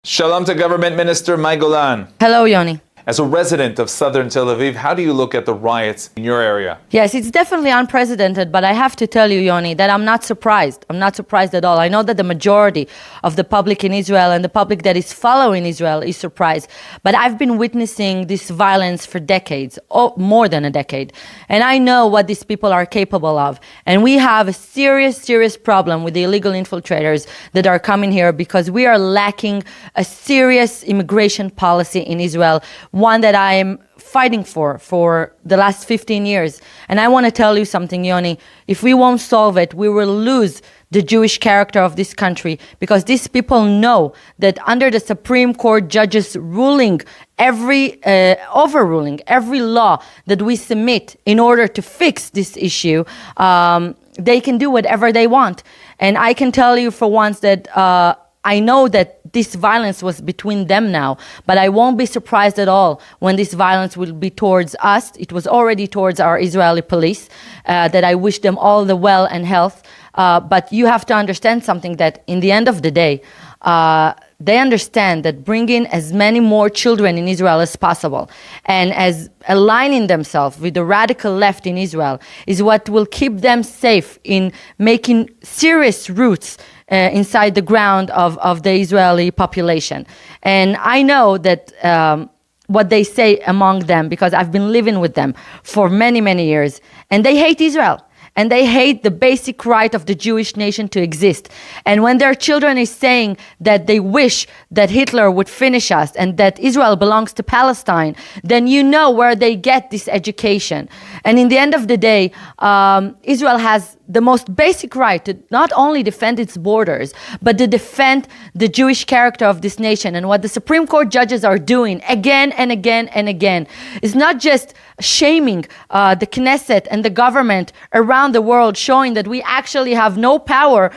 Shalom to Government Minister May Golan. Hello, Yoni. As a resident of southern Tel Aviv, how do you look at the riots in your area? Yes, it's definitely unprecedented, but I have to tell you, Yoni, that I'm not surprised. I'm not surprised at all. I know that the majority of the public in Israel and the public that is following Israel is surprised. But I've been witnessing this violence for decades, more than a decade. And I know what these people are capable of. And we have a serious problem with the illegal infiltrators that are coming here because we are lacking a serious immigration policy in Israel, one that I am fighting for the last 15 years. And I want to tell you something, Yoni. If we won't solve it, we will lose the Jewish character of this country, because these people know that under the Supreme Court judges overruling every law that we submit in order to fix this issue, they can do whatever they want. And I can tell you for once that I know that this violence was between them now, but I won't be surprised at all when this violence will be towards us. It was already towards our Israeli police, that I wish them all the well and health. But you have to understand something, that in the end of the day, they understand that bringing as many more children in Israel as possible and as aligning themselves with the radical left in Israel is what will keep them safe in making serious roots inside the ground of the Israeli population. And I know that what they say among them, because I've been living with them for many years, and they hate Israel. And they hate the basic right of the Jewish nation to exist. And when their children is saying that they wish that Hitler would finish us and that Israel belongs to Palestine, then you know where they get this education. And in the end of the day, Israel has the most basic right to not only defend its borders, but to defend the Jewish character of this nation. And what the Supreme Court judges are doing again and again is not just shaming the Knesset and the government around the world, showing that we actually have no power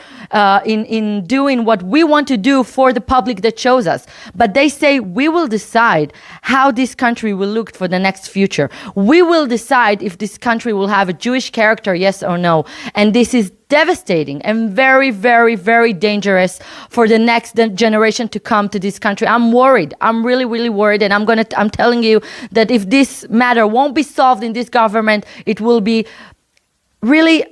in doing what we want to do for the public that chose us. But they say we will decide how this country will look for the next future. We will decide if this country will have a Jewish character, yes or no. And this is devastating and very dangerous for the next generation to come to this country. I'm worried. I'm really worried. And I'm telling you that if this matter won't be solved in this government, it will be really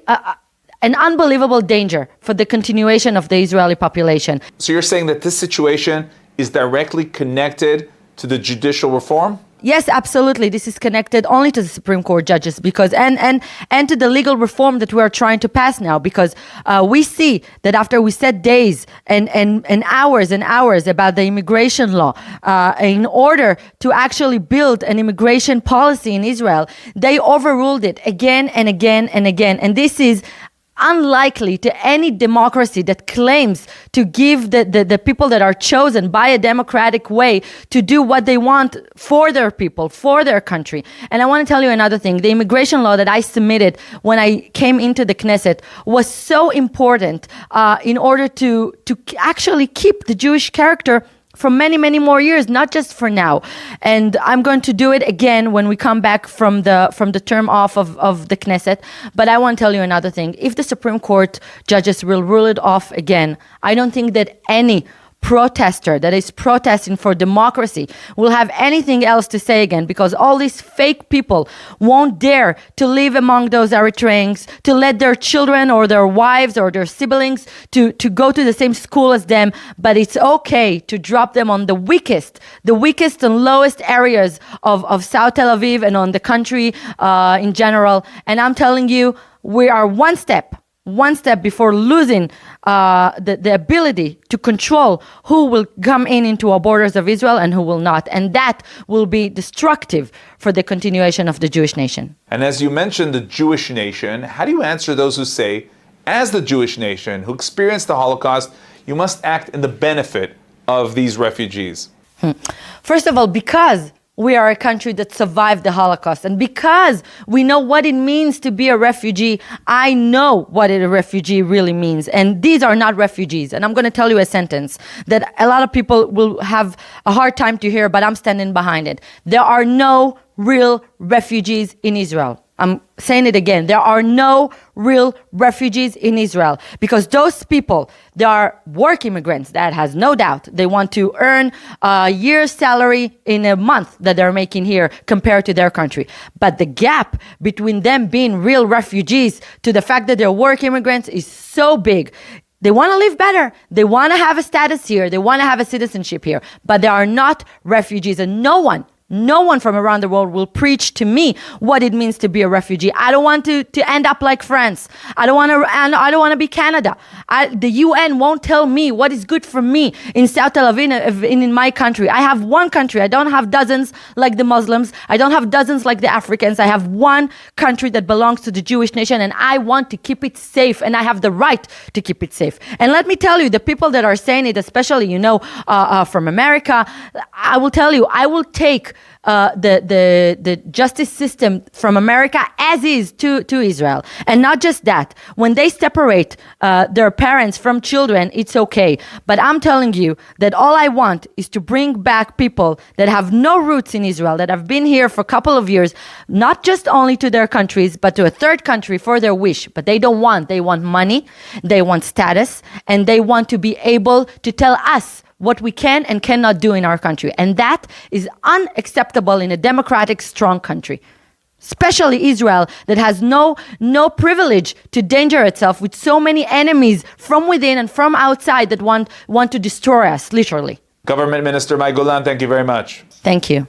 an unbelievable danger for the continuation of the Israeli population. So you're saying that this situation is directly connected to the judicial reform? Yes, absolutely. This is connected only to the Supreme Court judges, because and to the legal reform that we are trying to pass now, because we see that after we said days and hours about the immigration law, in order to actually build an immigration policy in Israel, they overruled it again and again. And this is unlikely to any democracy that claims to give the people that are chosen by a democratic way to do what they want for their people, for their country. And I want to tell you another thing. The immigration law that I submitted when I came into the Knesset was so important in order to actually keep the Jewish character for many more years, not just for now. And I'm going to do it again when we come back from the term off of the Knesset. But I want to tell you another thing. If the Supreme Court judges will rule it off again, I don't think that any protester that is protesting for democracy will have anything else to say again, because all these fake people won't dare to live among those Eritreans, to let their children or their wives or their siblings to go to the same school as them. But it's okay to drop them on the weakest and lowest areas of South Tel Aviv and on the country in general. And I'm telling you, we are one step before losing the ability to control who will come into our borders of Israel and who will not. And that will be destructive for the continuation of the Jewish nation. And as you mentioned the Jewish nation, how do you answer those who say, as the Jewish nation who experienced the Holocaust, you must act in the benefit of these refugees? First of all, because we are a country that survived the Holocaust, and because we know what it means to be a refugee, I know what a refugee really means. And these are not refugees. And I'm going to tell you a sentence that a lot of people will have a hard time to hear, but I'm standing behind it. There are no real refugees in Israel. I'm saying it again. There are no real refugees in Israel because those people, they are work immigrants, that has no doubt. They want to earn a year's salary in a month that they're making here compared to their country. But the gap between them being real refugees to the fact that they're work immigrants is so big. They want to live better. They want to have a status here. They want to have a citizenship here. But they are not refugees. And no one from around the world will preach to me what it means to be a refugee. I don't want to end up like France. I don't want to be Canada. The UN won't tell me what is good for me in South Tel Aviv, in my country. I have one country. I don't have dozens like the Muslims. I don't have dozens like the Africans. I have one country that belongs to the Jewish nation, and I want to keep it safe, and I have the right to keep it safe. And let me tell you, the people that are saying it, especially, from America, I will tell you, I will take the justice system from America as is to Israel. And not just that. When they separate their parents from children, it's okay. But I'm telling you that all I want is to bring back people that have no roots in Israel, that have been here for a couple of years, not just only to their countries, but to a third country for their wish. But they want money, they want status, and they want to be able to tell us what we can and cannot do in our country. And that is unacceptable in a democratic, strong country. Especially Israel, that has no privilege to danger itself with so many enemies from within and from outside that want to destroy us, literally. Government Minister May Golan, thank you very much. Thank you.